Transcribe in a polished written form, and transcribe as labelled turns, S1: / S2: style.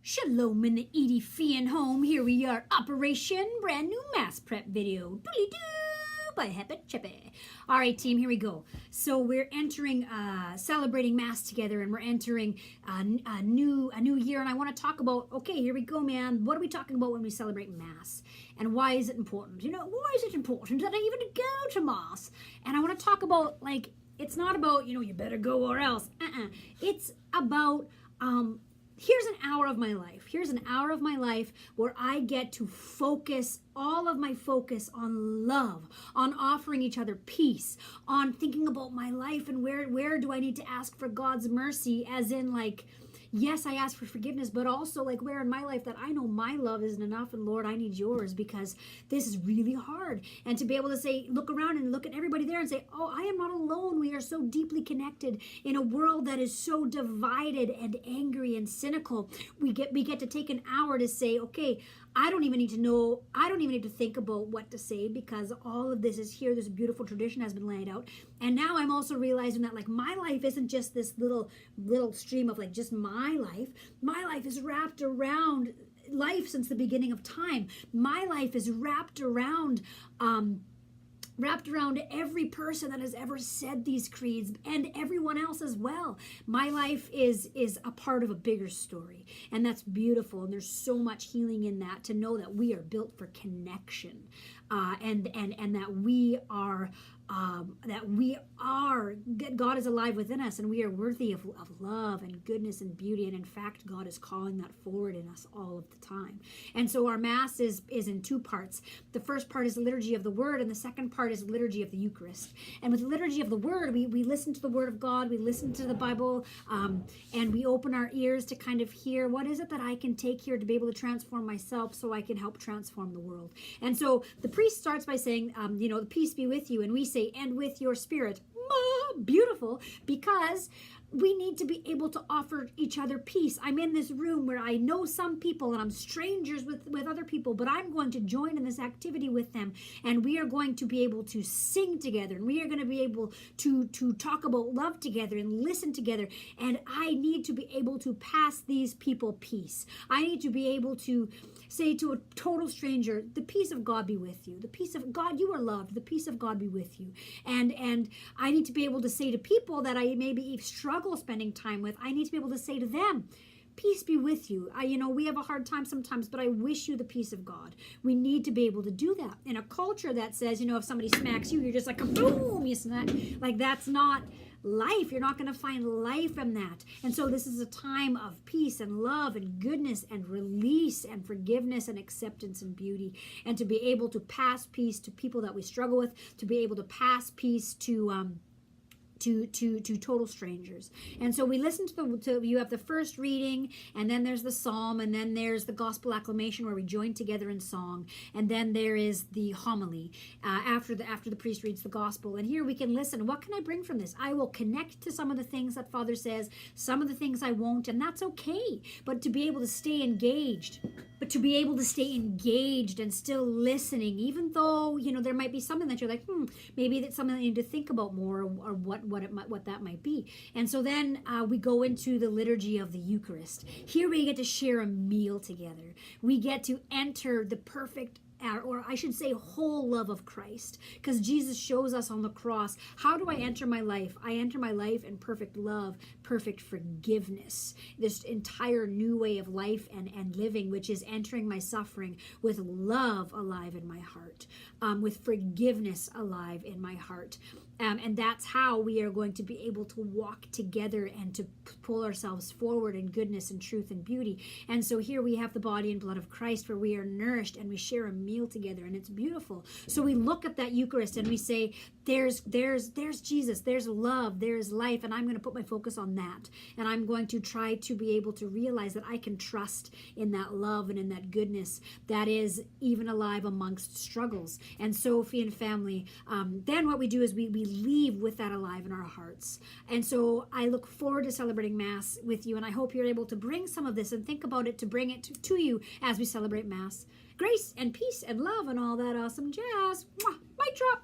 S1: Shalom in the Edie Fian home. Here we are, Operation Brand New Mass Prep video. Doodly-doo by Happy Chippy. All right, team, here we go. So we're entering, celebrating Mass together, and we're entering a new year. And I want to talk about, okay, here we go, man. What are we talking about when we celebrate Mass? And why is it important? You know, why is it important that I even go to Mass? And I want to talk about, like, it's not about, you better go or else. It's about, here's an hour of my life. Here's an hour of my life where I get to focus all of my focus on love, on offering each other peace, on thinking about my life and where do I need to ask for God's mercy, as in, like, yes, I ask for forgiveness, but also, like, where in my life that I know my love isn't enough, and Lord, I need yours because this is really hard. And to be able to say, look around and look at everybody there and say, oh, I am not alone. We are so deeply connected in a world that is so divided and angry and cynical. We get to take an hour to say, okay, I don't even need to think about what to say, because all of this is here. This beautiful tradition has been laid out. And now I'm also realizing that, like, my life isn't just this little stream of, like, just my life. My life is wrapped around life since the beginning of time. My life is wrapped around every person that has ever said these creeds, and everyone else as well. My life is a part of a bigger story, and that's beautiful. And there's so much healing in that, to know that we are built for connection, and that we are. God is alive within us, and we are worthy of love and goodness and beauty. And in fact, God is calling that forward in us all of the time. And so our Mass is in two parts. The first part is the liturgy of the Word, and the second part is the liturgy of the Eucharist. And with the liturgy of the Word, we listen to the Word of God, we listen to the Bible, and we open our ears to kind of hear, what is it that I can take here to be able to transform myself so I can help transform the world. And so the priest starts by saying, the peace be with you, and we say, and with your spirit. Beautiful, because we need to be able to offer each other peace. I'm in this room where I know some people and I'm strangers with other people, but I'm going to join in this activity with them, and we are going to be able to sing together, and we are going to be able to talk about love together and listen together. And I need to be able to pass these people peace. I need to be able to say to a total stranger, the peace of God be with you. The peace of God, you are loved. The peace of God be with you. And I need to be able to say to people that I maybe struggle spending time with, I need to be able to say to them, peace be with you. We have a hard time sometimes, but I wish you the peace of God. We need to be able to do that in a culture that says, if somebody smacks you, you're just like, boom, you smack. Like, that's not life. You're not going to find life in that. And so this is a time of peace and love and goodness and release and forgiveness and acceptance and beauty, and to be able to pass peace to people that we struggle with, to be able to pass peace to total strangers. And so we listen to you have the first reading, and then there's the psalm, and then there's the gospel acclamation where we join together in song, and then there is the homily after the priest reads the gospel. And here we can listen. What can I bring from this? I will connect to some of the things that Father says, some of the things I won't, and that's okay. But to be able to stay engaged, and still listening, even though there might be something that you're like, maybe that's something that you need to think about more, or what that might be. And so then we go into the liturgy of the Eucharist. Here we get to share a meal together. We get to enter the perfect, or I should say whole love of Christ, because Jesus shows us on the cross, how do I enter my life? I enter my life in perfect love, perfect forgiveness, this entire new way of life and living, which is entering my suffering with love alive in my heart, with forgiveness alive in my heart. And that's how we are going to be able to walk together and to pull ourselves forward in goodness and truth and beauty. And so here we have the body and blood of Christ, where we are nourished and we share a meal together, and it's beautiful. So we look at that Eucharist and we say, there's Jesus, there's love, there's life, and I'm going to put my focus on that. And I'm going to try to be able to realize that I can trust in that love and in that goodness that is even alive amongst struggles. And Sophie and family, then what we do is we leave with that alive in our hearts. And so I look forward to celebrating Mass with you, and I hope you're able to bring some of this and think about it, to bring it to you as we celebrate Mass. Grace and peace and love and all that awesome jazz. Mwah! Mic drop.